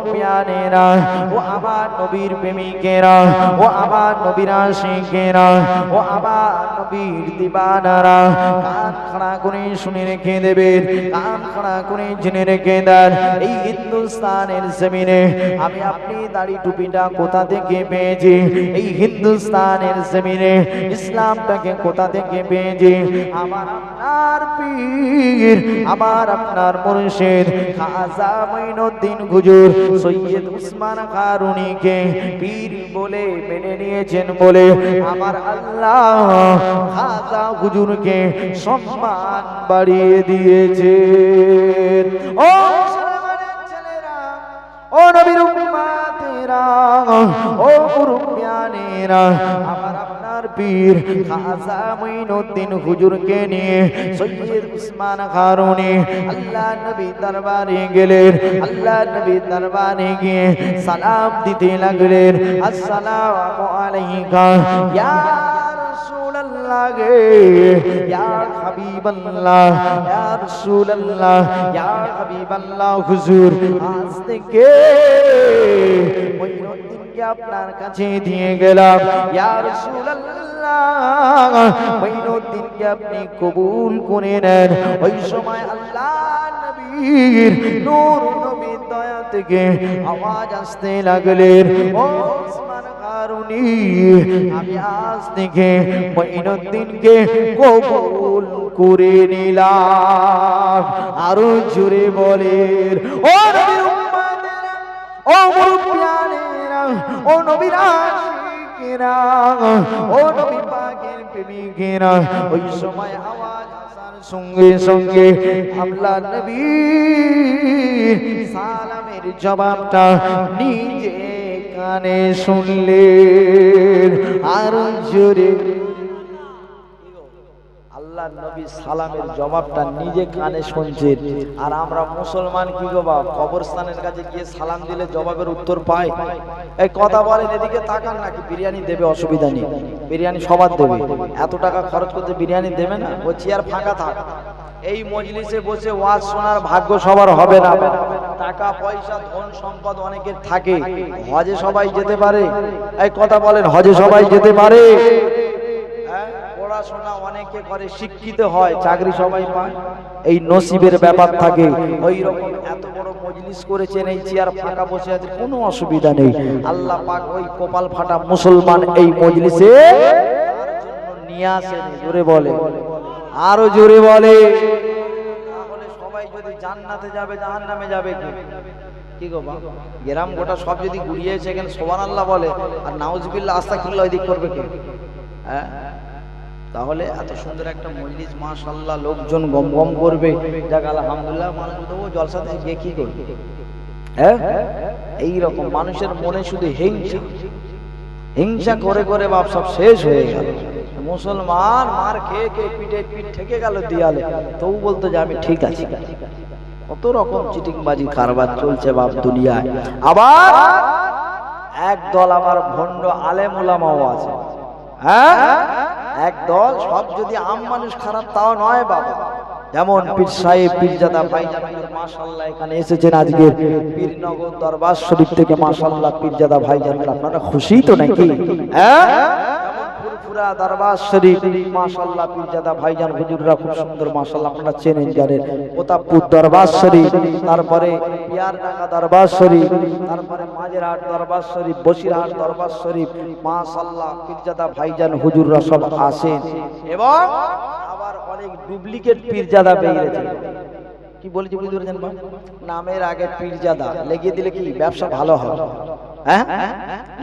মুরব্বিয়ানেরা, ও আমার নবীর প্রেমিকেরা, ও আমার নবীর আশিকেরা, ও আমার নবীর দিবানারা, কান খাড়া করে শুনে রেখে দেবেন, কান খাড়া করে জেনে রেখে দেন। এই হিন্দুস্তানের জমিনে আমি আপনি দাড়ি টুপিটা কোথা থেকে পেয়েছি? এই হিন্দুস্তানের জমিনে ইসলামটাকে কোথা থেকে পেয়েছি? আমার আপনার পীর, আমার আপনার মুর্শিদ খাজা মঈনুদ্দিন হুজুর সৈয়দ উসমান কারুনীকে পীর বলে মেনে নিয়েছেন বলে আমার আল্লাহ খাজা হুজুরকে সম্মান বাড়িয়ে দিয়েছেন। ও ছেলেরা, ও নবীর উম্মতেরা, ও মুরব্বিয়ানেরা, আমার আপনার পীর খাজা মঈনুদ্দিন হুজুরকে নিয়ে সৈয়দ উসমান কারুনী আল্লাহ নবী দরবারে গেলেন। আল্লাহ নবী দরবারে গিয়ে সালাম দিতে লাগলেন, আসসালামু আলাইকা ইয়া রাসূলুল্লাহ গে, ইয়া হাবিবাল্লাহ, ইয়া রাসূলুল্লাহ, ইয়া হাবিবাল্লাহ হুজুর, আজ থেকে মঈনুদ্দিনকে আপনার কাছে দিয়ে গেলাম। ইয়া রাসূলুল্লাহ, মঈনুদ্দিনকে আপনি কবুল করে নেন। ওই সময় আল্লাহ নবীর নূর নবীর দয়া থেকে আওয়াজ আসতে লাগলেন, ও উসমান কারুনী, আমি আজ থেকে মঈনুদ্দিনকে কবুল করে নিলাম। আরো জোরে বলেন, ও নবীর উম্মতেরা, ও মুরব্বিয়ানেরা, ও নবীর আশিকেরা, ও নবী পাকের প্রেমিকেরা। ওই সময় আওয়াজ আসার সঙ্গে সঙ্গে আল্লাহ নবী সালামের জবাবটা নিজে কানে শুনলেন। আর জোরে, আল্লাহ নবী সালামের জবাবটা নিজে কানে শুনছেন। আর আমরা মুসলমান কি গো বাপ, কবরস্থানের কাছে গিয়ে সালাম দিলে জবাবের উত্তর পাই? এই কথা বলেন, এদিকে তাকান, নাকি বিরিয়ানি দেবে? অসুবিধা নেই, বিরিয়ানি সবার দেবে। এত টাকা খরচ করতে বিরিয়ানি দেবে না? ও চেয়ার ফাঁকা থাক। এই মজলিসে বসে ওয়াজ শোনার ভাগ্য সবার হবে না। টাকা পয়সা ধন সম্পদ অনেকের থাকে, হজে সবাই যেতে পারে? এই কথা বলেন, হজে সবাই যেতে পারে? পড়াশোনা অনেকে করে, শিক্ষিত হয়, চাকরি সবাই পায়, এই নসিবের ব্যাপার থাকে। ওই রকম এত বড় মজলিস করেছেন, এই চেয়ার ফাঁকা বসে আছে, কোনো অসুবিধা নেই। আল্লাহ পাক ওই কপাল ফাটা মুসলমান এই মজলিসে নিয়ে আসেন। জোরে বলে, আরো জোরে বলে। তাহলে সবাই যদি জান্নাতে যাবে, জাহান্নামে যাবে কি গো বাবা? গ্রাম গোটা সব যদি ঘুরিয়েছে, এখানে সুবহানাল্লাহ বলে আর নাউজুবিল্লাহ আস্তাগফিরুল্লাহ এদিক করবে কে? হ্যাঁ, তাহলে এত সুন্দর একটা মজলিস, মাশাআল্লাহ, লোকজন গম গম করবে। যাক আলহামদুলিল্লাহ, মানুষ তো জলসাতে গিয়ে কি করবে? হ্যাঁ, এই রকম মানুষের মনে শুধু হিংসা, হিংসা করে করে বাপ সব শেষ হয়ে গেল। মুসলমান মার খেয়ে খেয়ে পিঠে পিঠ ঠেকে গেল দিয়ালে, তবু বলতো যে আমি ঠিক আছি। কত রকম চিটিংবাজি কারবার চলছে বাপ দুনিয়ায়। আবার একদল আবার ভণ্ড আলেম উলামাও আছে। হ্যাঁ, একদল, সব যদি আম মানুষ খারাপ তাও নয় বাবা। যেমন পীর সাহেব পীরজাদা ভাইজান মাশাআল্লাহ এখানে এসেছেন আজকে পীরনগর দরবার শরীফ থেকে। মাশাআল্লাহ পীরজাদা ভাইজান, আপনারা খুশি তো নাকি? হ্যাঁ, ফুরফুরা দরবার শরীফ মাশাআল্লাহ পীরজাদা ভাইজান হুজুররা খুব সুন্দর, মাশাআল্লাহ আপনারা চেনেন জানেন। প্রতাপপুর দরবার শরীফ, তারপরে ইয়ারডাঙ্গা দরবার শরীফ, তারপরে মাঝেরহাট দরবার শরীফ, বসিরহাট দরবার শরীফ, মাশাআল্লাহ পীরজাদা ভাইজান হুজুররা সব আসেন। এবং আবার অনেক ডুপ্লিকেট পীরজাদা বেরিয়েছে। কি বলেছি বুঝতে পেরেছেন? নামের আগে পীরজাদা লেগে দিলে কি ব্যবসা ভালো হবে? হ্যাঁ,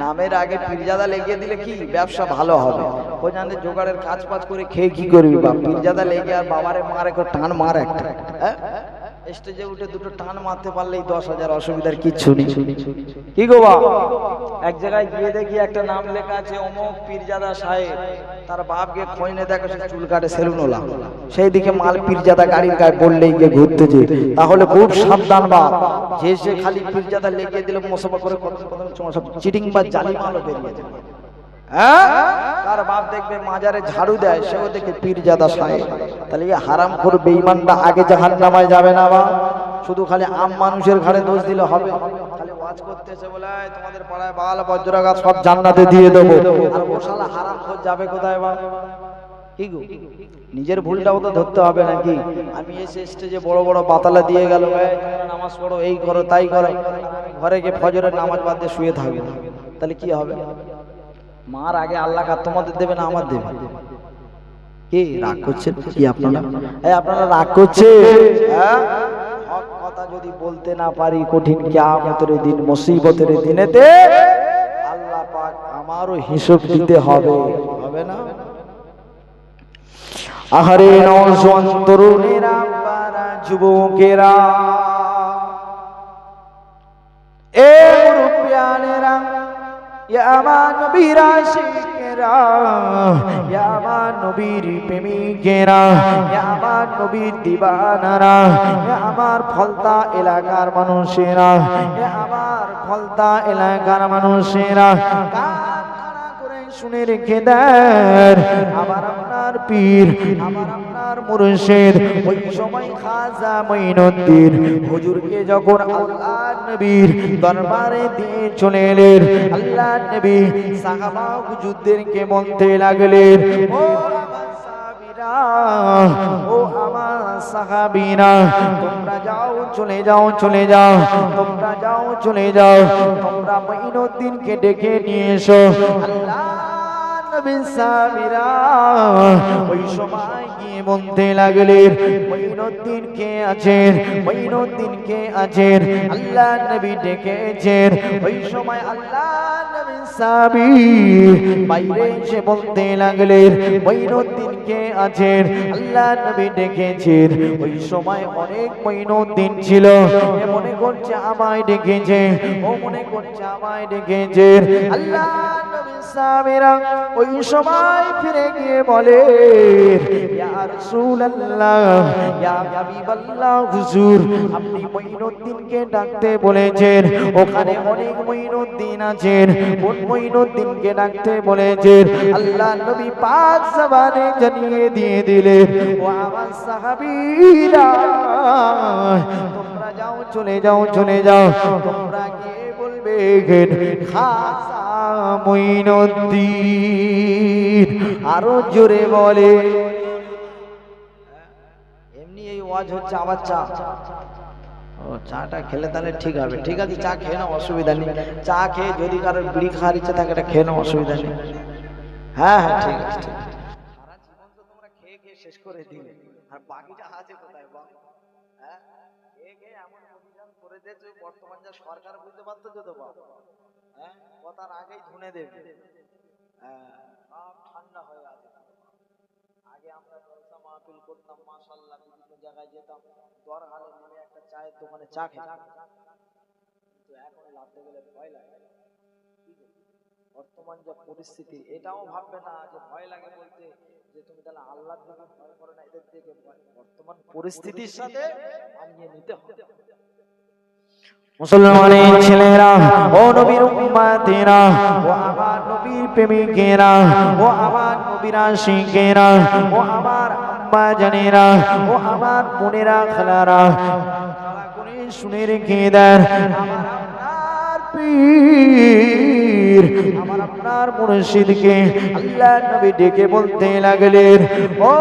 নামের আগে পীরজাদা লেগে দিলে কি ব্যবসা ভালো হবে? ও জানে জোগাড়ের কাজ পাজ করে খেয়ে কি করবি বাপ? পীরজাদা লেগে আর বাবারে মারে টান মার একটা। হ্যাঁ, স্টেজে উঠে দুটো টান মারতে পারলেই 10,000, অসুবিধার কিচ্ছু নেই। কি গো বাপ, এক জায়গায় গিয়ে দেখি একটা নাম লেখা আছে অমুক পীরজাদা সাহেব, তার বাপকে খইনে দেখে সে চুল কাটে সেলুনওয়ালা, সেই দিকে মাল পীরজাদা গাড়ির গায়ে পড়লেই গিয়ে ঘুরতেছে। তাহলে খুব সাবধান বাপ, যে সে খালি পীরজাদা লেগে দিলে মোসাফা করে সব চিটিং বা জালি মালও বেরিয়ে যায়। হ্যাঁ, তার বাপ দেখবে মাজারে ঝাড়ু দেয়, সেও দেখে পীরজাদা সাহেব। তাহলে হারাম করে বেঈমানটা আগে জাহান্নামায় যাবে না বা শুধু খালি আম মানুষের ঘাড়ে দোষ দিলে হবে? খালি ওয়াজ করতে এসে বলে তোমাদের পাড়ায় বাল বজ্রা গাছ সব জান্নাতে দিয়ে দেবো, আর ও শালা হারামখোর যাবে কোথায় বা? কি গো, নিজের ভুলটাও তো ধরতে হবে নাকি? আমি এসে স্টেজে বড় বড় বাতালা দিয়ে গেল, নামাজ পড়ো, এই করো তাই করো, ঘরে গিয়ে ফজরের নামাজ বাদ দিয়ে শুয়ে থাকবে, তাহলে কি হবে? মার আগে আল্লাহ কার তোমাদের দেবে না আমার দেবে? কি রাগ করছেন কি আপনারা? আপনারা রাগ করছে? হক কথা যদি বলতে না পারি, কঠিন কিয়ামতের দিন, মুসিবতের দিনেতে আল্লাহ পাক আমারও হিসাব দিতে হবে, হবে না? আহারে নওজোয়ান তরুণেরা, যুবকেরা, এ মুরব্বিয়ানেরা, ইয়া আমার নবীর আশিকেরা, ইয়া আমার নবীর প্রেমিকেরা, ইয়া আমার নবীর দিবানারা, ইয়া আমার ফলতা এলাকার মানুষেরা, ইয়া আমার ফলতা এলাকার মানুষেরা, শুনে রেখে দেন, আমার আপনার পীর, আমার আপনার মুর্শিদ, ওই সময় খাজা মঈনুদ্দিন হুজুরকে যখন আল্লাহ নবীর দরবারে দিয়ে চলে এলেন, আল্লাহ নবী সাহাবা হুজুরদেরকে বলতে লাগলেন, ও আমার সাহাবীরা, ও আমার সাহাবীরা, তোমরা যাও, চলে যাও, চলে যাও, তোমরা যাও, চলে যাও, তোমরা মঈনুদ্দিনকে ডেকে নিয়ে এসো। আল্লাহ নবী সাহাবীরা ওই সময় গিয়ে বলতে লাগলেন, মঈনুদ্দিন কে আছেন, মঈনুদ্দিন কে আছেন? আল্লাহ নবী ডেকেছেন। ওই সময় আল্লাহ নবী সাহাবী বাইরে এসে বলতে লাগলেন, মঈনুদ্দিন কে আছেন? আল্লাহ নবী ডেকেছেন। ওই সময় অনেক মঈনুদ্দিন ছিল, এ মনে করছে আমায় ডেকেছে, ও মনে করছে আমায় ডেকেছেন। আল্লাহ নবী সাহাবীরা ওই সময় ফিরে গিয়ে বলে, ইয়া রাসূলুল্লাহ, ইয়া হাবিবাল্লাহ, হুজুর আপনি মঈনুদ্দিনকে ডাকতে বলেছেন, ওখানে অনেক মঈনুদ্দিন আছেন, কোন মঈনুদ্দিনকে ডাকতে বলেছেন? আল্লাহ নবী পাক জবানে জানিয়ে দিয়ে দিলেন, ও আমার সাহাবীরা, তোমরা যাও, চলে যাও, চলে যাও, তোমরা গিয়ে বলবে খাজা মঈনুদ্দিন। আরো জোরে বলে। এমনি এই ওয়াজ হচ্ছে, আবার চা, ও চাটা খেলে তাহলে ঠিক হবে। ঠিক আছে, চা খেয়ে নাও, অসুবিধা নেই। চা খেয়ে যদি কারোর বিড়ি খাওয়ার ইচ্ছা থাকে এটা খেয়ে নাও, অসুবিধা নেই। হ্যাঁ হ্যাঁ, ঠিক আছে, ঠিক আছে। সারা জীবন তো তোমরা খেয়ে খেয়ে শেষ করে দিলে, আর বাকিটা আছে কোথায় বাবা? হ্যাঁ, খেয়ে খেয়ে এমন অভিযান করে দিয়েছে, বর্তমান যা সরকার বুঝতে পারতো তো বাবা, হ্যাঁ, কথার আগেই ধুনে দেবে। হ্যাঁ, সব ঠান্ডা হয়ে আছে। আগে আমরা জলসা মাহফিল করতাম, মাশাআল্লাহ, বিভিন্ন জায়গায় যেতাম, দরহালে নেমে একটা চায়ের দোকানে চা খেতাম, কিন্তু এখন লাভতে গেলে ভয় লাগে। বর্তমান যে পরিস্থিতি, এটাও ভাববে না যে ভয় লাগে বলতে যে তুমি তাহলে আল্লাহর দিকে ভয় করো না, এদের দিকে ভয়। বর্তমান পরিস্থিতির সাথে মানিয়ে নিতে হবে। মুসলমানের ছেলেরা, ও নবীর উম্মতেরা, ও আমার নবীর প্রেমিকেরা, ও আমার নবীর আশিকেরা, ও আমার আম্মা জানেরা, ও আমার বোনেরা, খালারা, শুনে রেখে দেন, আমার আপনার পীর, আমার আপনার মুর্শিদকে আল্লাহ নবী ডেকে বলতে লাগলেন, ও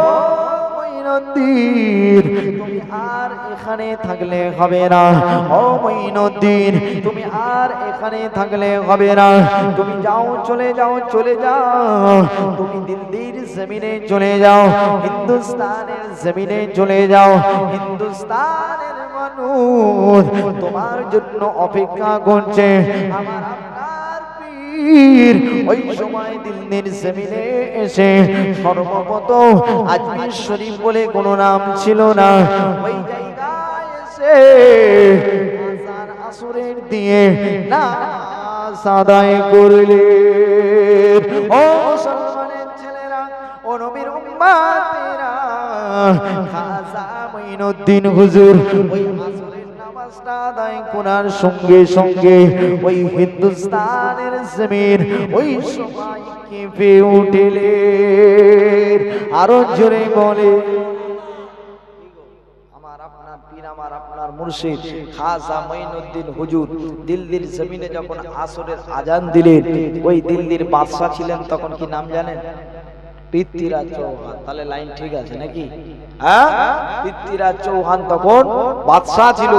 মঈনুদ্দিন, তুমি আর এখানে থাকলে হবে না, ও মঈনুদ্দিন, তুমি আর এখানে থাকলে হবে না, তুমি যাও, চলে যাও, চলে যাও, তুমি দিল্লির জমিনে চলে যাও, হিন্দুস্তানের জমিনে চলে যাও, হিন্দুস্তানের মানুষ তোমার জন্য অপেক্ষা করছে। আমার আপনার পীর ওই সময় দিল্লির জমিনে এসে সর্বপ্রথম আজমির শরীফ বলে কোনো নাম ছিল না, ওই জায়গায় এসে আযান আসরের দিয়ে নামাজ আদায় করলেন। ও মুসলমানের ছেলেরা, ও নবীর উম্মতেরা, খাজা মঈনুদ্দিন হুজুর ওই আসরের নামাজটা আদায় করার সঙ্গে সঙ্গে ওই হিন্দুস্তানের জমিন ওই সময় কেঁপে উঠলেন। আরো জোরে বলে, আমার আপনার পীর, আমার আপনার মুর্শিদ খাজা মঈনুদ্দিন হুজুর দিল্লির জমিনে যখন আসরের আজান দিলেন, ওই দিল্লির বাদশা ছিলেন তখন কি নাম জানেন? পৃথ্বীরাজ চৌহান। তাহলে লাইন ঠিক আছে নাকি? হ্যাঁ, পৃথ্বীরাজ চৌহান তখন বাদশা ছিল।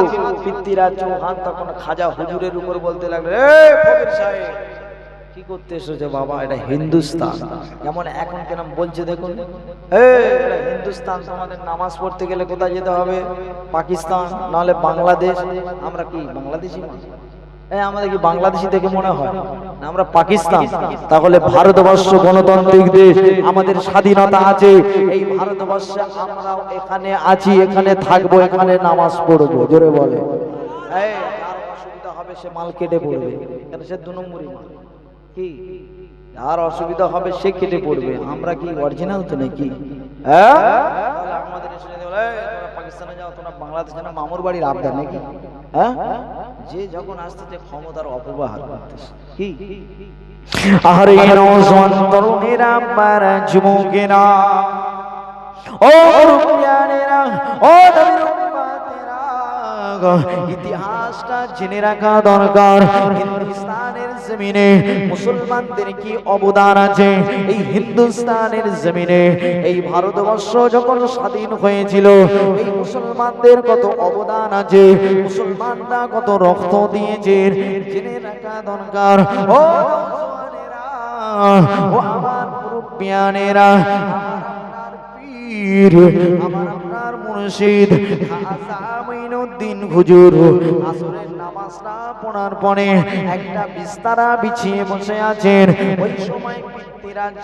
পৃথ্বীরাজ চৌহান তখন খাজা হুজুরের উপর বলতে লাগলো, এই ফকির সাহেব কি করতে এসেছে বাবা? এটা হিন্দুস্তান। যেমন এখন কেন বলছে দেখুন, এটা হিন্দুস্তান, তোমাদের নামাজ পড়তে গেলে কোথায় যেতে হবে? পাকিস্তান, নাহলে বাংলাদেশ। আমরা কি বাংলাদেশি? আমাদের কি বাংলাদেশি দেখে মনে হয় না? আমরা পাকিস্তান। তাহলে ভারতবর্ষ গণতান্ত্রিক দেশ, আমাদের স্বাধীনতা আছে। এই ভারতবর্ষে আমরাও এখানে আছি, এখানে থাকবো, এখানে নামাজ পড়বো। জোরে বলে। যার অসুবিধা হবে সে মাল কেটে পড়বে, কেন সে 2 নম্বরই মাল। কি যার অসুবিধা হবে সে কেটে পড়বে। আমরা কি অরিজিনাল তো নাকি? হ্যাঁ, আমাদের এসে তোমরা পাকিস্তানে যাও, তোমরা বাংলাদেশে না, মামুর বাড়ির আবদার নাকি? হ্যাঁ, যে যখন আসতেছে ক্ষমতার অপব্যবহার করতেছে। কি আরে নওজোয়ান তরুণেরা, মারা যুবকেরা, ও রূপিয়ানেরা, ও ইতিহাসটা জেনে রাখা দরকার। হিন্দুস্তানের জমিনে মুসলমানদের কি অবদান আছে? এই হিন্দুস্তানের জমিনে এই ভারতবর্ষ যখন স্বাধীন হয়েছিল, এই মুসলমানদের কত অবদান আছে, মুসলমানরা কত রক্ত দিয়েছে, জেনে রাখা দরকার। ও আমার মুরব্বিয়ানেরা, আমার পীর, আমার মুর্শিদ খাজা মঈনুদ্দিন হুজুর আসরের নামাজটা পড়ার পরে একটা বিছানা বিছিয়ে বসে আছেন। ওই সময় পৃথ্বীরাজ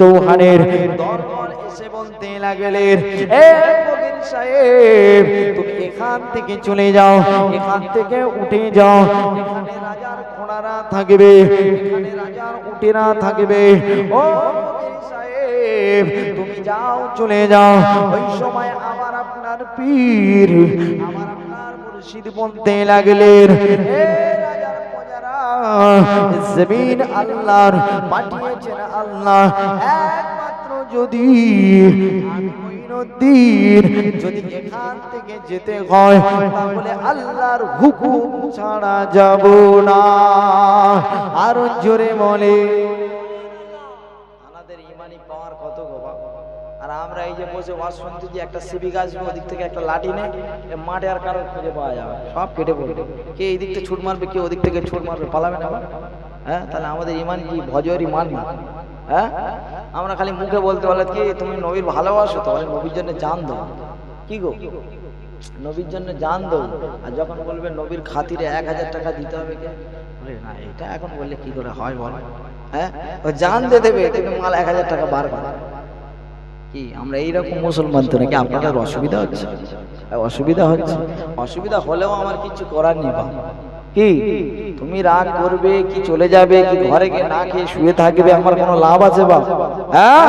চৌহানের দরবার এসে বলতে লাগলেন, এ ফকির সাহেব, তুমি এখান থেকে চলে যাও, এখান থেকে উঠে যাও। এখানে রাজার ঘোড়ারা থাকবে, এখানে রাজার উটেরা থাকবে। ও ফকির সাহেব, তুমি যাও, চলে যাও। ওই সময় আমার আপনার পীর, আমার আপনার মুর্শিদ বলতে লাগলেন, হে রাজার প্রজারা, জমিন আল্লাহর পাঠিয়েছেন আল্লাহ। একমাত্র যদি আমি মঈনুদ্দিন যদি এখান থেকে যেতে হয়, তাহলে আল্লাহর হুকুম ছাড়া যাব না। আরো জোরে বলে। আমাদের ইমানি পাওয়ার কত গো বাবা! আর আমরা এই যে বসে ওয়াজ শুনতে, যে একটা সিবি গাছ, ওদিক থেকে একটা লাঠি নেই, মাঠে আর কারো খুঁজে পাওয়া যাবে, সব কেটে পড়বে। কে এই দিক থেকে ছুট মারবে, কে ওদিক থেকে ছুট মারবে, পালাবে না। হ্যাঁ, তাহলে আমাদের ইমান কি ভজর ইমান না? হ্যাঁ, আমরা খালি মুখে বলতে বলে কি তুমি নবীর ভালোবাসো, তাহলে নবীর জন্য জান দাও। কি গো, নবীর জন্য জান দাও। আর যখন বলবে নবীর খাতিরে 1000 টাকা দিতে হবে, কে বলে না, এটা এখন বললে কি করে হয় বল? হ্যাঁ, ও জান দিয়ে দেবে, তুমি মাল 1000 টাকা বার করো। কি আমরা এইরকম মুসলমান তো নাকি? আপনাদের অসুবিধা হচ্ছে? অসুবিধা হচ্ছে। অসুবিধা হলেও আমার কিছু করার নেই। কি তুমি রাগ করবে, কি চলে যাবে, কি ঘরে গিয়ে না খেয়ে শুয়ে থাকবে, আমার কোনো লাভ আছে বা? হ্যাঁ,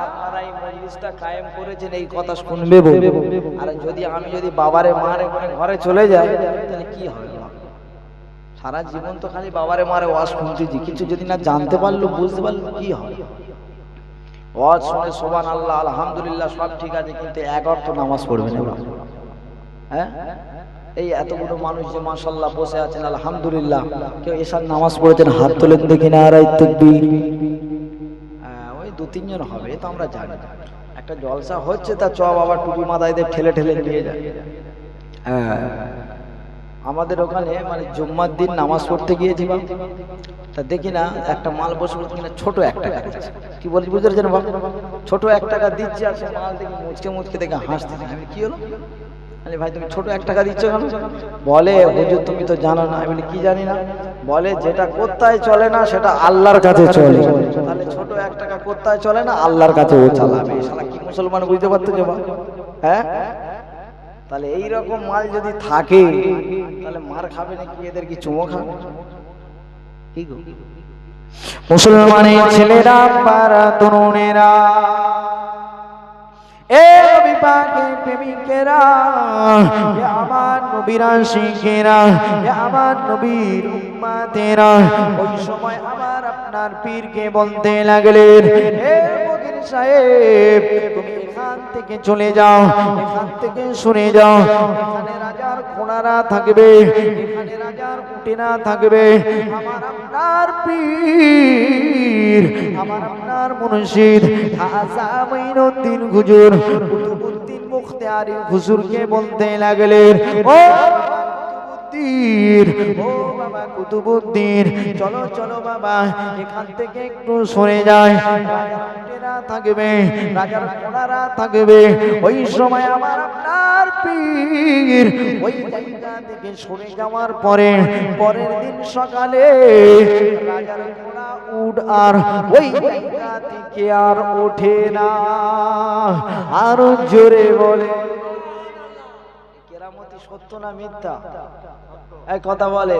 আপনারা এই মজলিসটা কায়েম করেছেন, এই কথা শুনবে বলবে। আর আমি যদি বাবারে মারে করে ঘরে চলে যাই, তাহলে কি হবে? সারা জীবন তো খালি বাবারে মারে ওয়াজ শুনতেছি, কিছু যদি না জানতে পারলো, বুঝতে পারলো, কি হয়? ওয়াজ শুনে সুবহানাল্লাহ, আলহামদুলিল্লাহ সব ঠিক আছে, কিন্তু এক অর্থ নামাজ পড়বে না। হ্যাঁ, এই এতগুলো মানুষ যে মাশাআল্লাহ বসে আছেন, আলহামদুলিল্লাহ, কেউ এশার নামাজ পড়েছেন, হাত তোলেন দেখি না। নারায়ে তাকবীর। ওই 2-3 জন হবে, তো আমরা জানি। একটা জলসা হচ্ছে, তা চ বাবা টুপি মাথায় দিয়ে ঠেলে ঠেলে নিয়ে যায়। আমাদের ওখানে মানে জুম্মার দিন নামাজ পড়তে গিয়েছিলাম, তা দেখি না একটা মাল বসে কিনা ছোট 1 টাকা দিচ্ছে। কি বলছি বুঝতে পারছেন? ছোট 1 টাকা দিচ্ছে, আর সে মাল দেখি মুচকে মুচকে দেখে হাসতেছে। আমি কি হলো? আরে ভাই, তুমি ছোট 1 টাকা দিচ্ছ কেন? বলে হুজুর তুমি তো জানো না। আমি বলি কি জানি না? বলে যেটা কোত্তায় চলে না সেটা আল্লাহর কাছে চলে। তাহলে ছোট 1 টাকা কোত্তায় চলে না, আল্লাহর কাছে ও চালাবে। শালা কি মুসলমান বুঝতে পারতো যে? হ্যাঁ, তাহলে এইরকম মাল যদি থাকে, তাহলে মার খাবে নাকি? এদের কি চুমো খাবে? কি গো মুসলমানের ছেলেরা, পারা তরুণেরা, এ নবী পাকের প্রেমিকেরা, এ আমার নবীর আশিকেরা, এ আমার নবীর উম্মতেরা, ওই সময় আমার আপনার পীরকে বলতে লাগলেন, হে ফকির সাহেব, তুমি এখান থেকে চলে যাও, এখান থেকে সরে যাও। এখানে রাজার ঘোড়ারা থাকবে, এখানে রাজার উটেরা থাকবে। আমার আপনার পীর, আমার আপনার মুর্শিদ খাজা মঈনুদ্দিন হুজুর কুতুবউদ্দিন মুখতিয়ারি হুজুরকে বলতে লাগলেন, ও ও বাবা কুতুবউদ্দিন, চলো চলো বাবা, এখান থেকে একটু সরে যায়। রাজারা থাকবে, রাজার ঘোড়ারা থাকবে। ওই সময় আমার আপনার পীর ওই জায়গা থেকে সরে যাওয়ার পরে পরের দিন সকালে রাজার ঘোড়া উট আর ওই জায়গা থেকে আর ওঠে না। আরো জোরে বলে কেরামতি সত্য না মিথ্যা? এই কথা বলে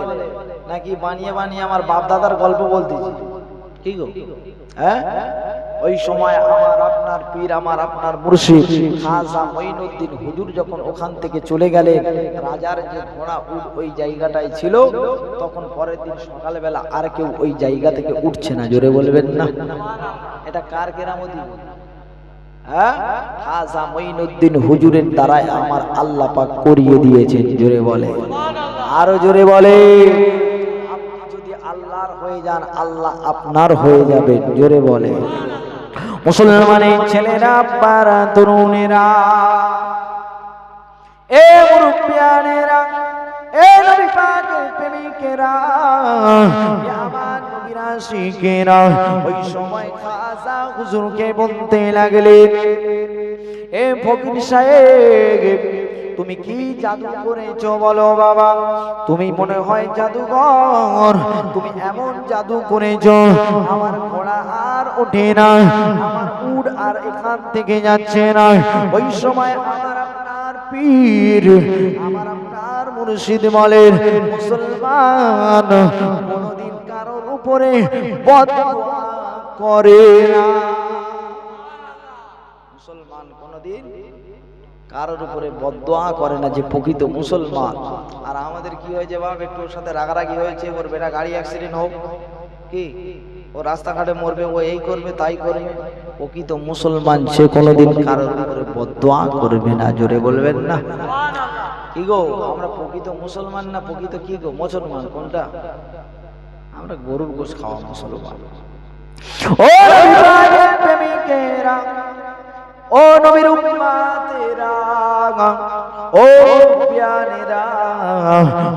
নাকি বানিয়ে বানিয়ে আমার বাপ দাদার গল্প বলতেছি? কি গো, হ্যাঁ? ওই সময় আমার আপনার পীর, আমার আপনার মুর্শিদ খাজা মঈনুদ্দিন হুজুর যখন ওখান থেকে চলে গেলেন, রাজার যে ঘোড়া উট ওই জায়গাটায় ছিল, তখন পরের দিন সকালবেলা আর কেউ ওই জায়গা থেকে উঠছে না। জোরে বলবেন না? এটা কার কেরামতি? খাজা মঈনুদ্দিন হুজুরের দ্বারাই আমার আল্লাহ পাক করিয়ে দিয়েছেন। জোরে বলে, আরো জোরে বলে। আপনি যদি আল্লাহর হয়ে যান, আল্লাহ আপনার হয়ে যাবে। জোরে বলে। মুসলমানের ছেলেরা, আব্বারা, তরুণেরা, এ মুরব্বিয়ানেরা, এ নবী পাকের প্রেমিকেরা, আমার নবীর আশিকেরা, ওই সময় খাজা হুজুরকে বলতে লাগলেন, এ ফকির সাহেব, তুমি কি জাদু করেছো বলো বাবা? তুমি মনে হয় জাদুঘর, তুমি এমন জাদু করেছো আমার ঘোড়া আর ওঠে না, আমার উট আর এখান থেকে যাচ্ছে না। ওই সময় আমার আপনার পীর, আমার আপনার মুর্শিদ বলেন, মুসলমান কোনদিন কারোর উপরে বদদুয়া করে না। মুসলমান কোনদিন কারোর উপরে বদদুয়া করে না, যে প্রকৃত মুসলমান। আর আমাদের কি হয়েছে বাপ, একটু ওর সাথে রাগারাগি হয়েছে, ওর বেটা গাড়ি অ্যাক্সিডেন্ট হোক, কি ও রাস্তাঘাটে মরবে, ও এই করবে তাই করবে। প্রকৃত মুসলমান সে কোনোদিন কারোর উপরে বদদুয়া করবে না। জোরে বলবেন না? কি গো, আমরা প্রকৃত মুসলমান না প্রকৃত কি গো মুসলমান কোনটা? আমরা গরুর গোশ খাওয়া মুসলমান। ও নবীর প্রেমিকেরা, ও নবীর উম্মতেরা, ও প্যানেরা,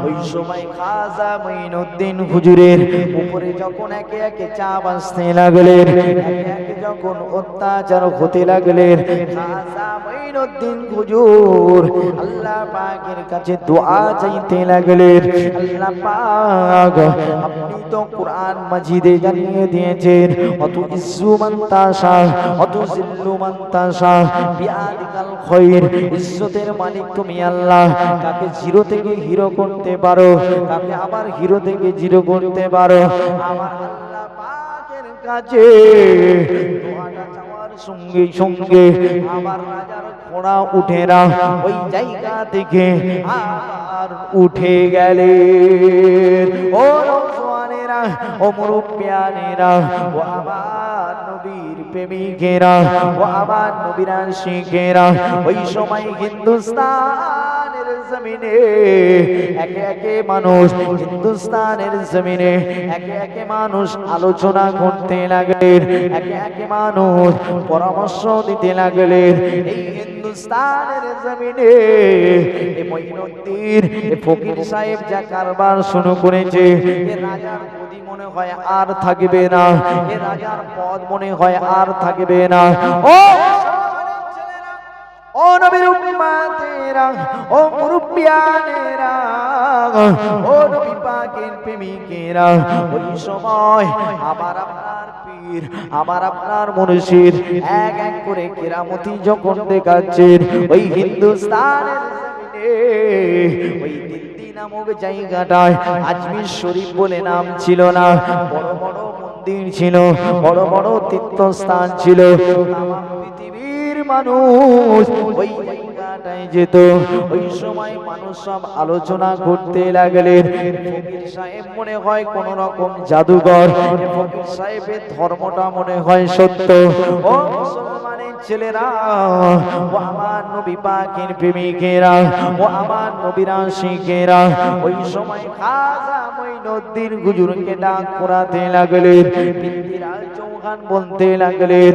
ওই সময় খাজা মঈনুদ্দিন হুজুরের উপরে যখন একে একে চাপ আসতে লাগলেন, একে একে যখন অত্যাচার হতে লাগলেন, খাজা মঈনুদ্দিন হুজুর আল্লাহ পাকের কাছে দোয়া চাইতে লাগলেন, আল্লাহ পাক, আপনি তো কোরআন মাজিদে জানিয়ে দিয়েছেন, অত ইজ্জু মান তাশা অত জিল্লু মান তাশা বিয়াদিকাল খায়র, ইজ্জতের মালিক তুমি আল্লাহ, কাকে জিরো থেকে হিরো করতে পারো, কাকে আবার হিরো থেকে জিরো করতে পারো। আমার আল্লাহ পাকের কাছে দোয়াটা চাওয়ার সঙ্গে সঙ্গে আমার রাজার ঘোড়া উঠেরা ওই জায়গা থেকে আর উঠে গেলেন। ও নওজওয়ানেরা, ও মুরব্বিয়ানেরা, ও আমার নবীর প্রেমিকেরা, ও আমার নবীর আশিকেরা, ওই সময় হিন্দুস্তানের জমিনে একে একে মানুষ, হিন্দুস্তানের জমিনে একে একে মানুষ আলোচনা করতে লাগলেন, একে একে মানুষ পরামর্শ দিতে লাগলেন। এই হিন্দুস্তানের জমিনে এই মঈনুদ্দিন, এই ফকির সাহেব যা কারবার শুরু করেছে, এ রাজার গদি মনে হয় আর থাকবে না, এ রাজার পদ মনে হয় আর থাকবে না। ও নবীর উম্মতেরা, ও মুরব্বিয়ানেরা, ও নবী পাকের প্রেমিকেরা, ওই সময় আমার আপনার পীর, আমার আপনার মুর্শিদ এক এক করে কেরামতি যখন দেখাচ্ছেন, ওই হিন্দুস্তানের জমিনে ওই দিল্লি নামক জায়গাটায় আজমির শরীফ বলে নাম ছিল না, বড় বড় মন্দির ছিল, বড় বড় তীর্থস্থান ছিল। পৃথিবীর মানুষ ওই জায়গাটা কাটায় যেত। ওই সময় মানুষ সব আলোচনা করতে লাগলেন, ফকির সাহেব মনে হয় কোন রকম জাদুঘর, ফকির সাহেবের ধর্মটা মনে হয় সত্য। ও মুসলমানের ছেলেরা, ও আমার নবী পাকের প্রেমিকেরা, ও আমার নবীর আশিকেরা, ওই সময় খাজা মঈনুদ্দিন হুজুরকে ডাক করাতে লাগলেন। পিন্দিরাজ চৌহান বলতে লাগলেন,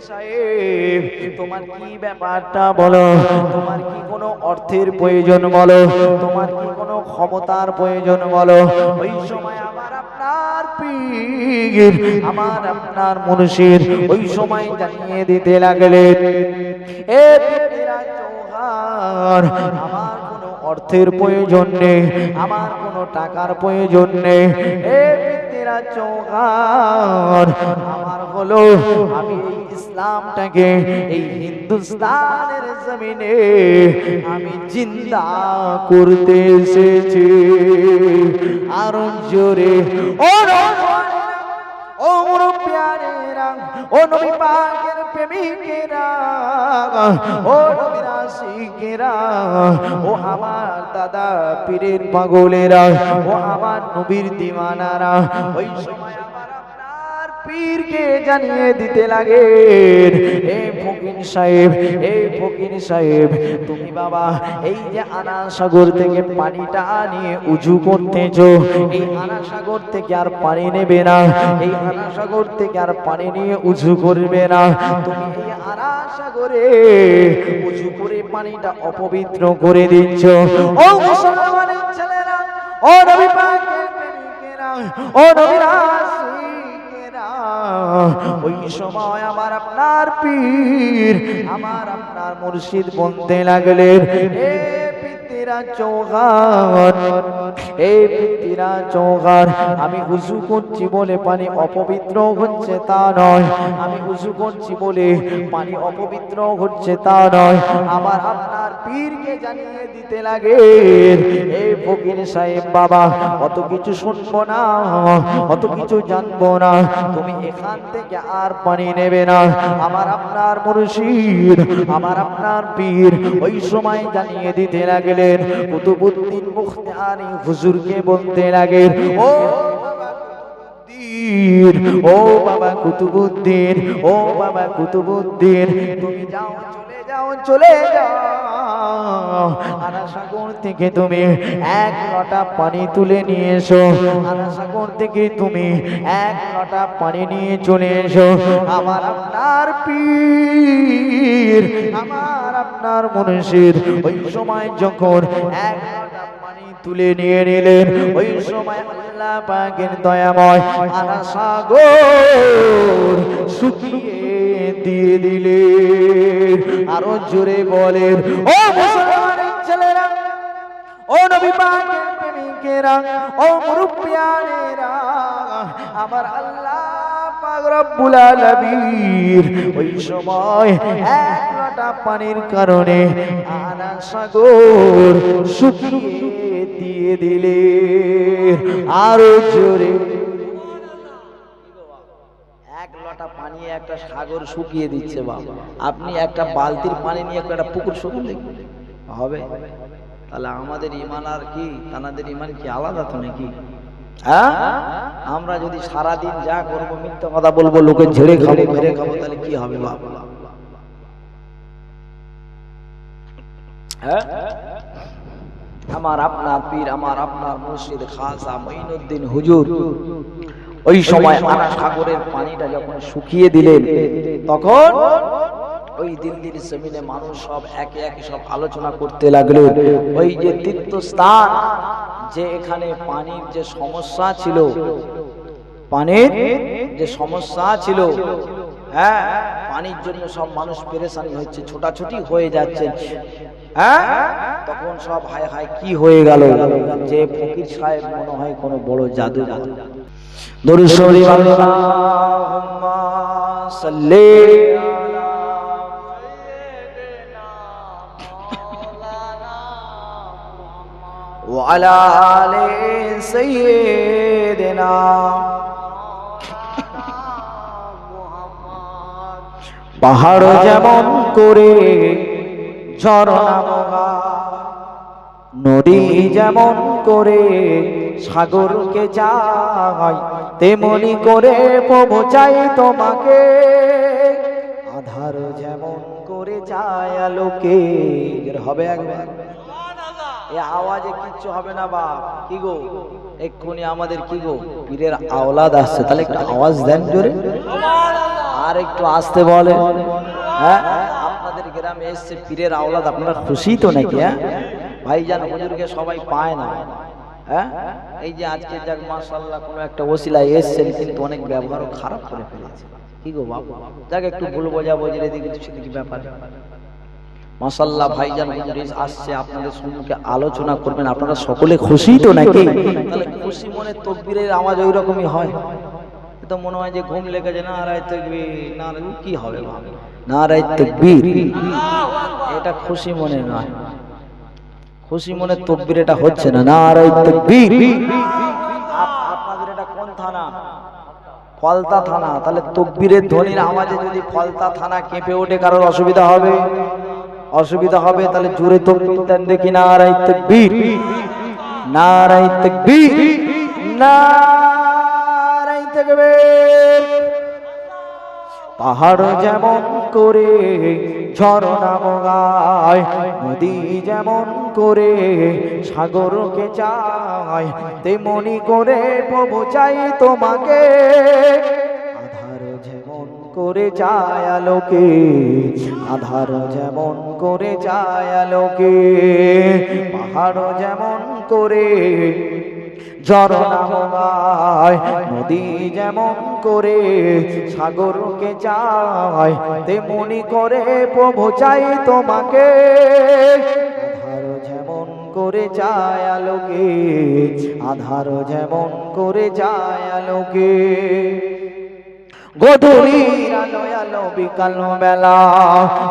সাহেব তোমার কি ব্যাপারটা বলো, তোমার কি কোনো অর্থের প্রয়োজন বলো, তোমার কি কোনো ক্ষমতার প্রয়োজন বলো। ওই সময় আমার আপনার পীর, আমার আপনার মুর্শিদ ওই সময় জানিয়ে দিতে লাগলেন, এ পিন্দিরাজ চৌহান, আমার কোনো অর্থের প্রয়োজন নেই, আমার কোনো টাকার প্রয়োজন নেই। এ পিন্দিরাজ চৌহান, আমার হলো আমি ইসলামটাকে এই হিন্দুস্তানের জমিনে আমি জিন্দা করতে এসেছি। আরো জোরে ও মুরব্বিয়ানেরা, ও নবী পাকের প্রেমিকেরা, ও নবীর আশিকেরা, ও আমার দাদা পীরের পাগলেরা, ও আমার নবীর দিওয়ানারা, ওই সময় পীরকে জানিয়ে দিতে লাগে, এই ফকির সাহেব, এই ফকির সাহেব, তুমি বাবা এই যে আনা সাগর থেকে পানিটা নিয়ে উজু করতেছো, এই আনা সাগর থেকে আর পানি নেবে না, এই আনা সাগর থেকে আর পানি নিয়ে উজু করবে না। তুমি এই আনা সাগরে উজু করে পানিটা অপবিত্র করে দিচ্ছ। ও মুসলমানের ছেলেরা, ও নবী পাকের প্রেমিকেরা, ও নবীর আশিকেরা, ওই সময় আমার আপনার পীর, আমার আপনার মুর্শিদ বলতে লাগলেন, এ পিন্দিরাজ চৌহান, এই পিন্দিরাজ চৌহান, আমি উযু করছি বলে পানি অপবিত্র হচ্ছে তা নয়, আমি উযু করছি বলে পানি অপবিত্র হচ্ছে তা নয়। আমার আপনার পীরকে জানিয়ে দিতে লাগে, এই ফকির সাহেব বাবা অত কিছু শুনবো না, অত কিছু জানবো না, তুমি এখান থেকে আর পানি নেবে না। আমার আপনার মুর্শিদ, আমার আপনার পীর ওই সময় জানিয়ে দিতে লাগলেন, কুতুবউদ্দিন মুখতারি হুজুরকে বলতে লাগেন, ও ও বাবা কুতুবউদ্দিন, ও বাবা কুতুবউদ্দিন, তুমি যাও, চলে যাও, চলে যাও, আনা সাগর থেকে তুমি এক লোটা পানি তুলে নিয়ে এসো, আনা সাগর থেকে তুমি এক লোটা পানি নিয়ে চলে এসো। আমার আপনার পীর, আমার আপনার মুর্শিদ ওই সময় যখন এক লোটা পানি তুলে নিয়ে নিলেন, ওই সময় আল্লাহ পাকের দয়াময় আনা সাগর শুকিয়ে দিয়ে দিলেন। আরো জোরে বলেন, ও মুসলমানের ছেলেরা, ও নবী পাকের প্রেমিকেরা, ও মুরব্বিয়ানেরা, আমার আল্লাহ পাক রব্বুল আলামিন ওই সময় এক লোটা পানির কারণে আনা সাগর শুকিয়ে দিয়ে দিলেন। আরো জোরে, এক লোটা পানি একটা সাগর শুকিয়ে দিচ্ছে বাবা, আপনি একটা বালতির পানি নিয়ে একটা পুকুর শুকিয়ে দেখবেন হবে? তাহলে আমাদের ঈমান আর কি তানাদের ঈমান কি আলাদা তো নাকি? হ্যাঁ, আমরা যদি সারাদিন যা করবো মিথ্যা কথা বলবো, লোকে ঝেড়ে খাবো, মেরে খাবো, তাহলে কি হবে বাবা? হ্যাঁ, আমার আপনার পীর, আমার আপনার মুর্শিদ খাজা মঈনুদ্দিন হুজুর ওই সময় আনা সাগরের পানিটা যখন শুকিয়ে দিলেন, তখন ওই দিল্লির জমিনে মানুষ সব একে একে সব আলোচনা করতে লাগলো, ওই যে তীর্থস্থান, যে এখানে পানির যে সমস্যা ছিল, পানির যে সমস্যা ছিল, হ্যাঁ, পানির জন্য সব মানুষ পেরেশানি হচ্ছে, ছোটাছুটি হয়ে যাচ্ছে, হ্যাঁ, তখন সব হায় হায় কি হয়ে গেল, যে ফকির সাহেব মনে হয় কোনো বড় জাদু, দরুদ শরীফ আল্লাহুম্মা সাল্লি আলা ওয়া আলা আলি সাইয়্যিদিনা পাহাড় যেমন করে ঝরনা বগা নদী যেমন করে সাগরকে চায় তেমনি করে প্রভু চাই তোমাকে আধার যেমন করে যায় আলোকে হবে একবার এ আওয়াজে কিচ্ছু হবে না বাপ কি গো এক্ষুনি আমাদের কি গো পীরের আওলাদ আসছে তাহলে একটু আওয়াজ দেন জোরে আর একটু আসতে বলে হ্যাঁ আপনাদের গ্রামে এসছে পীরের আওলাদ আপনারা খুশি তো নাকি হ্যাঁ ভাইজান হুজুরকে সবাই পায় না হ্যাঁ এই যে আজকে যাক মাশাআল্লাহ কোনো একটা ওসিলায় এসছেন কিন্তু অনেক ব্যবহারও খারাপ করে ফেলেছে কি গো বাবা যাক একটু ভুল বোঝাবুঝি এদিকে সেদিকে ব্যাপার মাশাআল্লাহ ভাইজান হুজুর আসছে আপনাদের সম্মুখে আলোচনা করবেন আপনারা সকলে খুশি তো নাকি তাহলে খুশি মনে তাকবীরের আওয়াজ ওই রকমই হয় তো মনে হয় যে ঘুম লেগেছে নারায়ে তাকবীর নারায়ে কি হবে নারায়ে তাকবীর এটা খুশি মনে নয় খুশি মনে তাকবীর এটা হচ্ছে না নারায়ে তাকবীর আপনাদের এটা কোন থানা ফলতা থানা তাহলে তাকবীরের ধ্বনির আওয়াজে যদি ফলতা থানা কেঁপে ওঠে কারোর অসুবিধা হবে তাহলে জোরে তাকবীর দেন দেখি নারায়ে তাকবীর নারায়ে তাকবীর নারায়ে তাকবীর পাহাড় যেমন করে ঝরনা বগায় নদী যেমন করে সাগরকে চায় তেমনি করে প্রভু চাই তোমাকে আধার যেমন করে যায় আলোকে আধার যেমন করে যায় আলোকে পাহাড় যেমন করে ঝরনা বগায় নদী যেমন করে সাগরকে চায় তেমনি করে প্রভু চাই তোমাকে আধার যেমন করে যায় আলোকে আধার যেমন করে যায় আলোকে গধূলির আলোয় আলো বিকাল বেলা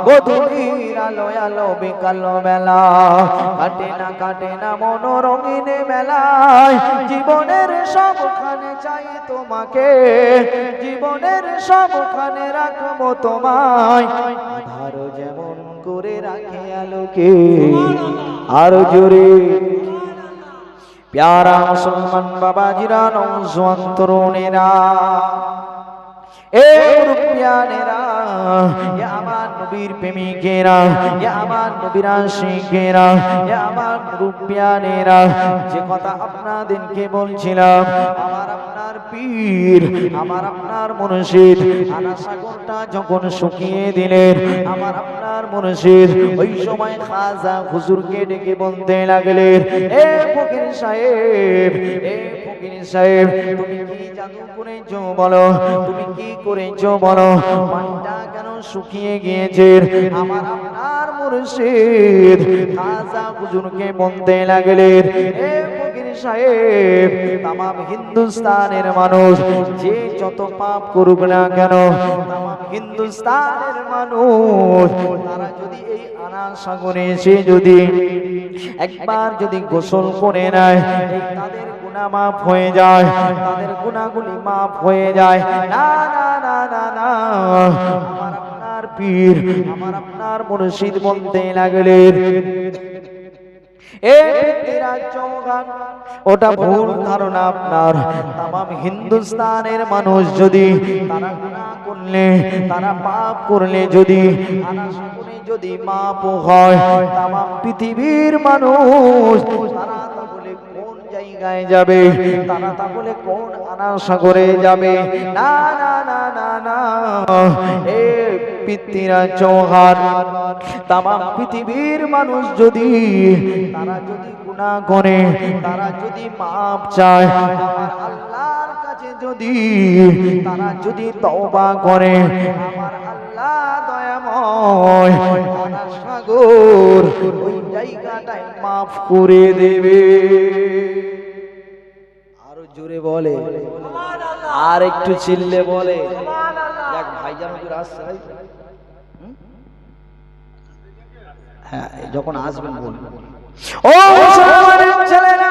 গধূলির আলোয় আলো বিকাল বেলা কাটে না মনোরঙিন মেলায় জীবনের সবখানে চাই তোমাকে জীবনের সবখানে রাখবো তোমায় আধার যেমন করে রাখে আলোকে আর জোরে প্যারা মুসলমান বাবাজিরা নওজোয়ান তরুণেরা এ মুরব্বিয়ানেরা এ আমার নবীর প্রেমিকেরা এ আমার নবীর আশিকেরা এ আমার মুরব্বিয়ানেরা যে কথা আপনাদেরকে বলছিলাম আমার আপনার পীর আমার আপনার মুর্শিদ আনা সাগরটা যখন শুকিয়ে দিলেন আমার আপনার মুর্শিদ ওই সময় খাজা হুজুরকে ডেকে বলতে লাগলেন এ ফকির সাহেব তুমি কি জাদু করেছো বলো তুমি কি করেছো বলো পানিটা কেন শুকিয়ে গিয়েছে আমার আপনার মুর্শিদ খাজা হুজুরকে বলতে লাগলেন এ ফকির সাহেব तमाम হিন্দুস্তানের মানুষ যে যত পাপ করুক না কেন तमाम হিন্দুস্তানের মানুষ তারা যদি এই আনা সাগরে এসে যদি একবার যদি গোসল করে নেয় তাদের গুনাহ মাফ হয়ে যায় তাদের গুনাহগুলি মাফ হয়ে যায় না না না না না আমার আপনার পীর আমার আপনার মুর্শিদ বলতে লাগলেন ওটা ভুল ধারণা আপনার तमाम হিন্দুস্তানের মানুষ যদি তারা গুনাহ করলে তারা পাপ করলে যদি যদি মাপ হয় तमाम পৃথিবীর মানুষ তারা তাহলে কোন জায়গায় যাবে তারা তাহলে কোন আনা সাগরে যাবে না না না না না এ পিতৃরা চৌহান तमाम পৃথিবীর মানুষ যদি তারা যদি গুনাহ করে তারা যদি মাপ চায় আমার আল্লাহর কাছে যদি তারা যদি তওবা করে আমার আল্লাহ দয়াময় আনা সাগর ওই জায়গাটায় মাফ করে দেবে আরো জোরে বলে আর একটু চিল্লে বলে এক ভাইজান হুজুর আসছে হ্যাঁ যখন আসবেন বলবেন ও মুসলমানের ছেলেরা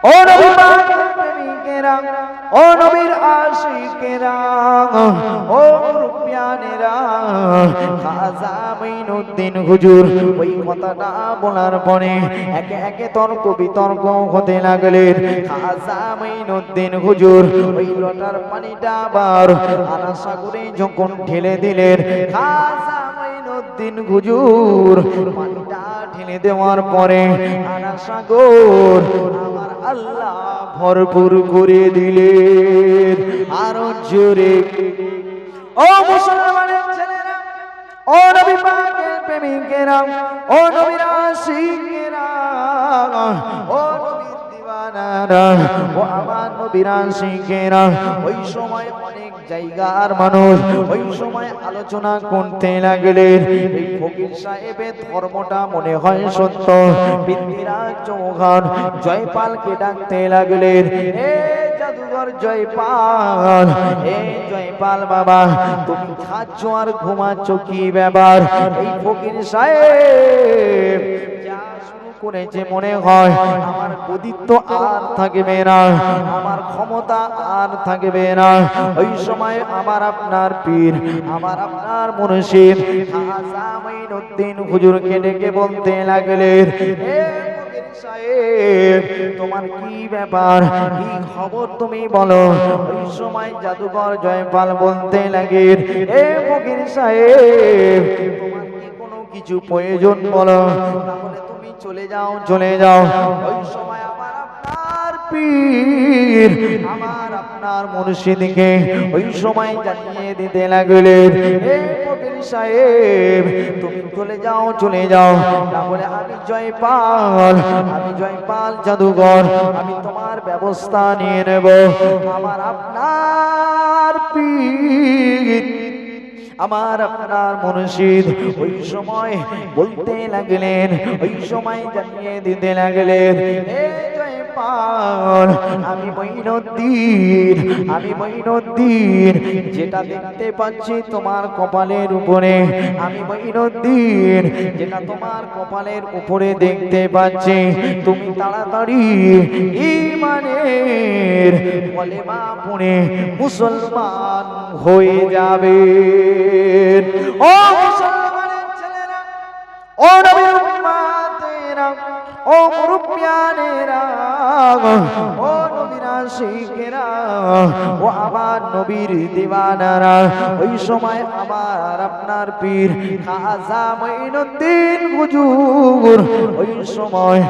ও নবী পাকের প্রেমিকেরা ও নবীর আশিকেরা ও মুরব্বিয়ানেরা, খাজা মাইনুদ্দিন হুজুর ওই কথাটা বলার পরে একে একে তর্ক বিতর্ক হতে লাগলেন। খাজা মাইনুদ্দিন হুজুর ওই লোটার পানিটা আবার আনা সাগরে যখন ঢেলে দিলেন, খাজা মাইনুদ্দিন হুজুর পানিটা ঢেলে দেওয়ার পরে আনা সাগর আমার আল্লাহ ভরপুর করে দিলেন। আরো জোরে ও মুসলমানের ছেলেরা, ও নবী পাকের প্রেমিকেরা, ও নবীর আশিকেরা, ও নবীর দিওয়ানারা, ও আমার নবীর আশিকেরা, ওই সময় অনেক জায়গার মানুষ ওই সময় আলোচনা করতে লাগলেন। এই ফকির সাহেবের ধর্মটা মনে হয় সত্য। পৃথ্বীরাজ চৌহান জয়পালকে ডাকতে লাগলেন, এ জাদুঘর জয়পাল, এ জয়পাল বাবা, তুমি খাচ্ছ আর ঘুমাচ্ছ কি ব্যাপার? এই ফকির সাহেব যা শুরু করেছে মনে হয় আমার গদিত্ব আর থাকবে না, আমার ক্ষমতা আর থাকবে না। ওই সময় আমার আপনার পীর, আমার আপনার মুর্শিদ খাজা মাইনুদ্দিন হুজুরকে ডেকে বলতে লাগলেন, এ ফকির সাহেব, তোমার কি ব্যাপার, কি খবর তুমি বলো? ওই সময় জাদুকর জয়পাল বলতে লাগেন, এ ফকির সাহেব, তোমার কি কোনো কিছু প্রয়োজন বলো, তাহলে তুমি চলে যাও, চলে যাও। ওই সময় আমার আপনার পীর, আমার আপনার মুর্শিদকে ওই সময় জানিয়ে দিতে লাগলেন, এ ফকির সাহেব, তুমি চলে যাও, চলে যাও, তাহলে আমি জয়পাল, আমি জয়পাল জাদুঘর, আমি তোমার ব্যবস্থা নিয়ে নেব। আমার আপনার পীর, আমার আপনার মুর্শিদ ওই সময় বলতে লাগলেন, ওই সময় জানিয়ে দিতে লাগলেন, এ জয়পাল, আমি মাইনুদ্দিন, আমি মাইনুদ্দিন, যেটা দেখতে পাচ্ছি তোমার কপালের উপরে, আমি মাইনুদ্দিন, যেটা তোমার কপালের উপরে দেখতে পাচ্ছি, তুমি তাড়াতাড়ি ঈমানের কলেমা পড়ে মুসলমান হয়ে যাবে। ও মুসলমানের ছেলেরা, ও নবীর উম্মতেরা, ও মুরব্বিয়ানেরা, ও নবীর আশিকেরা, ও আমার নবীর দিওয়ানারা, ওই সময় আমার আপনার পীর খাজা মাইনুদ্দিন হুজুর ওই সময়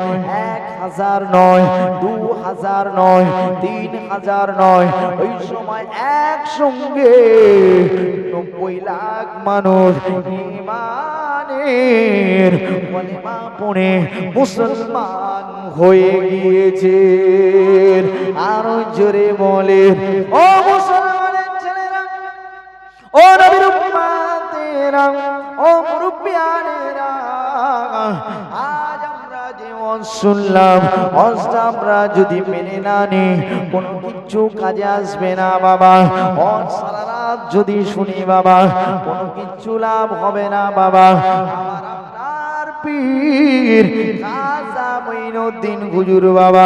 1000 নয়, 2000 নয়, 3000 নয়, ওই সময় একসঙ্গে 90 লাখ মানুষ ঈমানের কলেমা পড়ে মুসলমান হয়ে গিয়েছে। আরো জোরে বলেন, ও মুসলমানের ছেলেরা, ও নবীর উম্মতেরা, ও মুরব্বিয়ানেরা, আজ আমরা যে শুনলাম, আমরা যদি মেনে না নিই কোনো কিছু কাজে আসবে না বাবা। সারা রাত যদি শুনি বাবা, কোনো কিছু লাভ হবে না বাবা। আমার আপনার পীর খাজা মাইনুদ্দিন হুজুর বাবা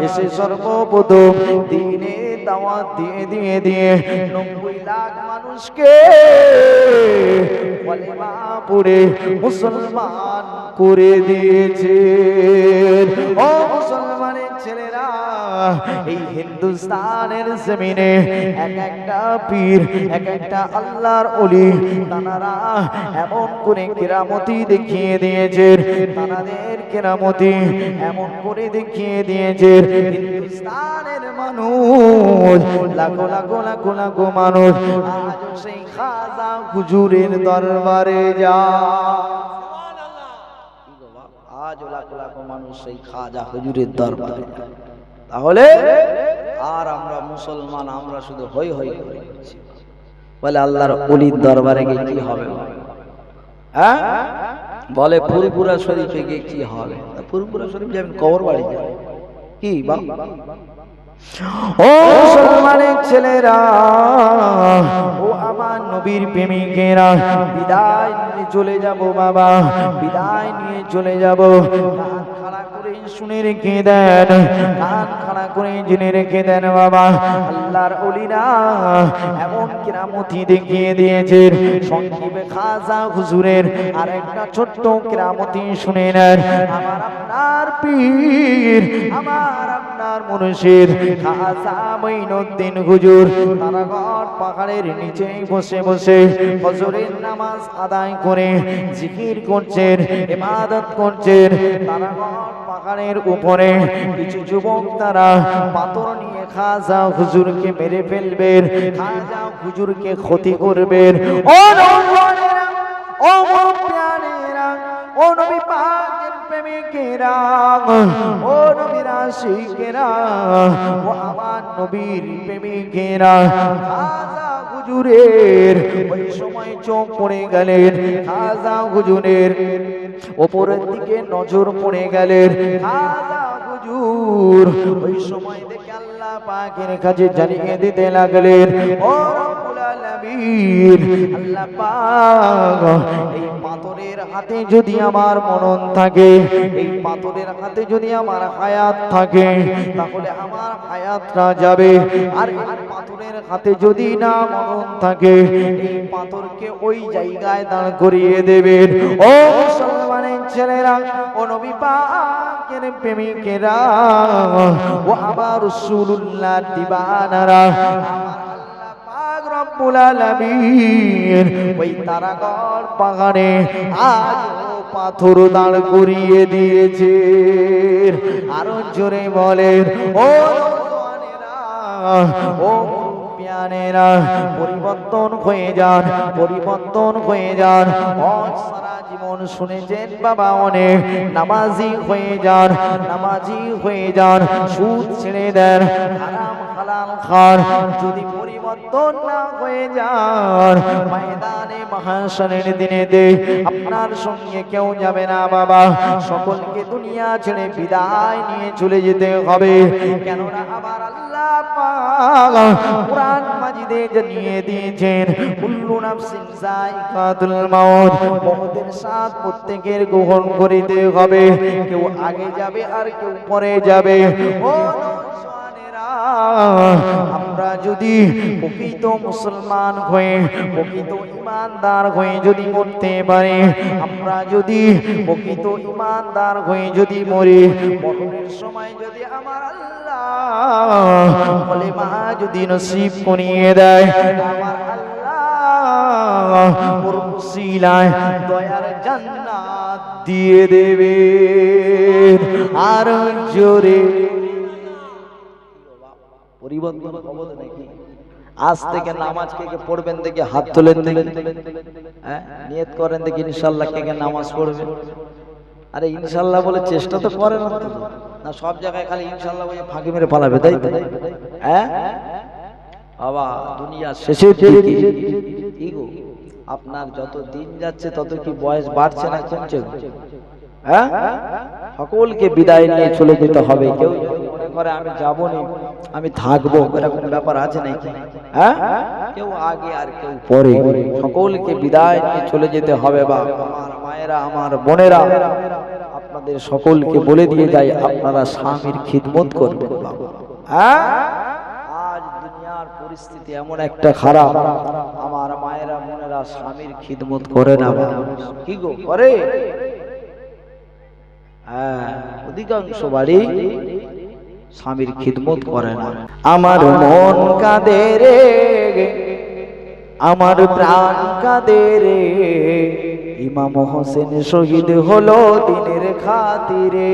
এসে সর্বপ্রথম দিনে দাওয়াত দিয়ে দিয়ে 90 লাখ মানুষকে কলেমা পড়ে মুসলমান করে দিয়েছে। ও মুসলমানের ছেলেরা, এই হিন্দুস্তানের জমিনে এক একটা পীর, এক একটা আল্লাহর ওলি, তারা এমন করে কেরামতি দেখিয়ে দিয়েছেন, তাদের কেরামতি এমন করে দেখিয়ে দিয়েছেন, হিন্দুস্তানের মানুষ লাখো লাখো লাখো লাখো মানুষ আজ সেই খাজা হুজুরের দরবারে যায়। আজ লাখো লাখো মানুষ সেই খাজা হুজুরের দরবারে। তাহলে আর আমরা মুসলমান, আমরা শুধু হই হই করে যাচ্ছি, বলে আল্লাহর ওলির দরবারে গিয়ে কি হবে? হ্যাঁ, বলে ফুরপুরা শরীফে গিয়ে কি হবে? ফুরপুরা শরীফ যাবেন, কবর বাড়ি যাবেন কি বাবা? ও মুসলমানের ছেলেরা, ও আমার নবীর প্রেমিকেরা, বিদায় নিয়ে চলে যাব বাবা, বিদায় নিয়ে চলে যাব। কান খাড়া করে শুনে রেখে দেন, কান খাড়া করে জেনে রেখে দেন বাবা, আল্লাহর ওলিরা এমন কেরামতি দেখিয়ে দিয়েছেন। সংক্ষেপে খাজা হুজুরের আর একটা ছোট্ট কেরামতি শুনে নেন। আমার আপনার পীর, আমার আপনার মুর্শিদ খাজা মঈনুদ্দিন হুজুর তারাগড় পাহাড়ের নিচে বসে বসে ফজরের নামাজ আদায় করে জিকির করছেন, ইবাদত করছেন। তারাগড় পাহাড়ের উপরে কিছু যুবক তারা পাথর নিয়ে খাজা হুজুরকে মেরে ফেলবেন, খাজা হুজুরকে ক্ষতি করবেন। ও নওজওয়ানেরা, ও মুরব্বিয়ানেরা, ও নবী পাকের প্রেমিকেরা, ও নবীর আশিকেরা, ও আমার নবীর প্রেমিকেরা, খাজা হুজুরের ওই সময় চোখ পড়ে গেলেন, খাজা হুজুরের উপরের দিকে নজর পড়ে গেলেন। খাজা হুজুর ওই সময় দেখে আল্লাহ পাকের কাছে জানিয়ে দিতে লাগলেন, ও রব্বুল আলামিন, আল্লাহ পাক এই পাথরের হাতে যদি আমার মরণ থাকে, এই পাথরের হাতে যদি আমার হায়াত থাকে, তাহলে আমার হায়াতটা যাবে। আর এই পাথরের হাতে যদি না মরণ থাকে, এই পাথরকে ওই জায়গায় দাঁড় করিয়ে দেবেন। ও মুসলমানের ছেলেরা, ও নবী পাকের প্রেমিকেরা, ও আমার রাসূলুল্লাহ দিবানারা, রব্বুল আলামিন ওই তারাগড় পাহাড়ে আজ পাথর দাঁড় করিয়ে দিয়েছে। আরো জোরে বলেন, ও নওজওয়ানেরা, ও মুরব্বিয়ানেরা, পরিবর্তন হয়ে যান, পরিবর্তন হয়ে যান। সারা জীবন শুনেছেন বাবা অনেক, নামাজি হয়ে যান, নামাজি হয়ে যান, সুদ ছেড়ে দেন, হারাম হালাল খান। যদি পরিবর্তন না হয়ে যান, ময়দানে মাহশরের দিনেতে আপনার সঙ্গে কেউ যাবে না বাবা, সকলকে দুনিয়া ছেড়ে বিদায় নিয়ে চলে যেতে হবে। কেননা আমার আল্লাহ পাক কুরআন মাজিদে জানিয়ে দিয়েছেন, কুল্লু নাফসিন যায়িকাতুল মাউত, মওতের স্বাদ প্রত্যেকের গ্রহণ করিতে হবে। কেউ আগে যাবে আর কেউ পরে যাবে। ও নওজওয়ানেরা, আমরা যদি প্রকৃত মুসলমান হয়ে, প্রকৃত ইমানদার হয়ে যদি মরতে পারি, আমরা যদি প্রকৃত ইমানদার হয়ে যদি মরি, মরণের সময় যদি আমার আল্লাহ কলেমা যদি নসিব করিয়ে দেয়, আমার আল্লাহ ওর উসিলায় দয়ার জান্নাত দিয়ে দেবে। আর জোরে পরিবর্তন হবে নাকি? আজ থেকে নামাজ কে কে পড়বেন দেখে হাত তোলেন দেখি, হ্যাঁ নিয়ত করেন দেখি ইনশাআল্লাহ কে কে নামাজ পড়বেন। আরে ইনশাআল্লাহ বলে চেষ্টা তো করেন না, সব জায়গায় খালি ইনশাআল্লাহ বলে ফাঁকি মেরে পালাবে, তাই তো? হ্যাঁ বাবা, দুনিয়া শেষের দিকে কি গো, আপনার যত দিন যাচ্ছে তত কি বয়স বাড়ছে না কমছে? হ্যাঁ, সকলকে বিদায় নিয়ে চলে যেতে হবে। কেউ মনে করে আমি যাব না, আমি থাকবো, এরকম ব্যাপার আছে নাকি? হ্যাঁ, কেউ আগে আর কেউ পরে, সকলকে বিদায় নিয়ে চলে যেতে হবে। বা আমার মায়েরা, আমার বোনেরা, আপনাদের সকলকে বলে দিয়ে যাই, আপনারা স্বামীর খিদমত করবেন বাবা। হ্যাঁ, আজ দুনিয়ার পরিস্থিতি এমন একটা খারাপ, আমার মায়েরা বোনেরা স্বামীর খিদমত করে না। কি গো করে? হ্যাঁ, অধিকাংশ বাড়ি স্বামীর খিদমত করে না। আমার মন কাঁদে রে, আমার প্রাণ কাঁদে রে, ইমাম হোসেন শহীদ হলো দিনের খাতিরে।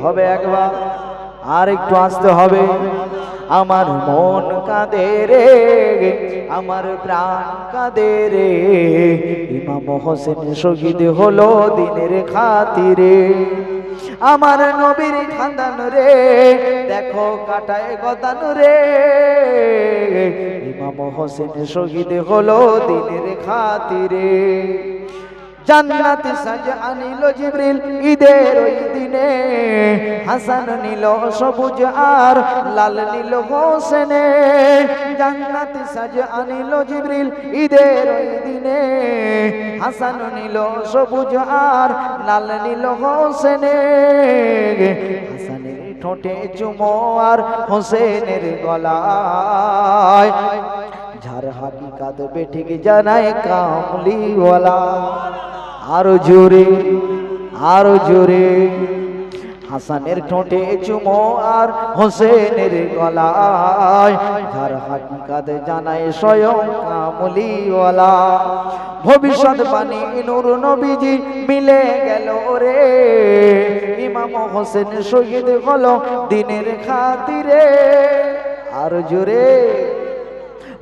হবে একবার, আর একটু আসতে হবে। আমার মন কাঁদে রে, আমার প্রাণ কাঁদে রে, ইমাম হোসেন শহীদ হলো দিনের খাতিরে। আমার নবীর খানদান রে, দেখো কাটায় গদান রে, ইমাম হোসেন শহীদ হলো দিনের খাতিরে। জান্নাতে সাজ আনিল জিবরিল ঈদের ওই দিনে, হাসান নিল সবুজ আর লাল নীল হোসেনে। জান্নাতে সাজ আনিল জিবরিল ঈদের ওই দিনে, হাসান নিল সবুজ আর লাল নীল হোসেনে। হাসানের ঠোঁটে চুমো আর হোসেনের গলায়, যার হাকিকাত বেঠিক জানায় কামলিওয়ালা। আরো জোরে, আরো জোরে। হাসানের ঠোঁটে চুমো আর হোসেনের গলায়, যার হাকিকাত জানায় স্বয়ং কামলিওয়ালা। ভবিষ্যৎবাণী নূর নবীজি মিলে গেল রে, ইমাম হোসেন শহীদ হলো দিনের খাতিরে। আর জোরে।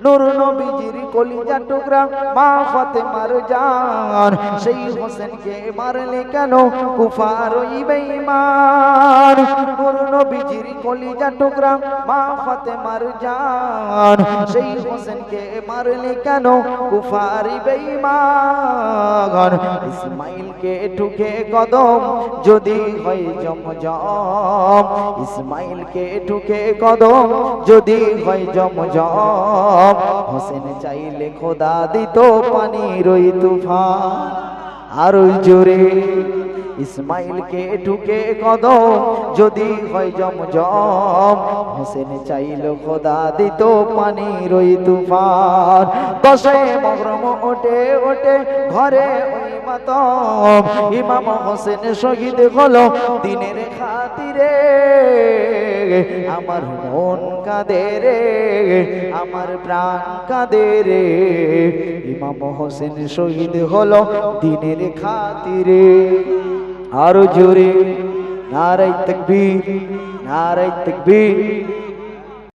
নূর নবীজির কলিজা টুকরা মা ফাতেমার জান, সেই হোসেনকে মারলে কেন কুফার ওই বেঈমান। নূর নবীজির কলিজা টুকরা মা ফাতেমার জান, সেই হোসেনকে মারলে কেন কুফার বেঈমান। ইসমাইলকে ঠুকে কদম যদি হয় জমজম, ইসমাইলকে ঠুকে কদম যদি হয় জমজম। হোসেন চাইলে খোদা দিত পানির ওই তুফান। আরো জোরে। ইসমাইলকে ঠুকে কদম যদি হয় জমজম, হোসেন চাইল খোদা দিত পানির ওই তুফান। 10 মুহররম ওঠে ওঠে ঘরে ওই মাতম, ইমাম হোসেন শহীদ হলো দিনের খাতিরে। আমার মন কাঁদে রে, আমার প্রাণ কাঁদে রে, ইমাম হোসেন শহীদ হলো দিনের খাতিরে। আরো জোরে। নারে তাকবীর, নারে তাকবীর।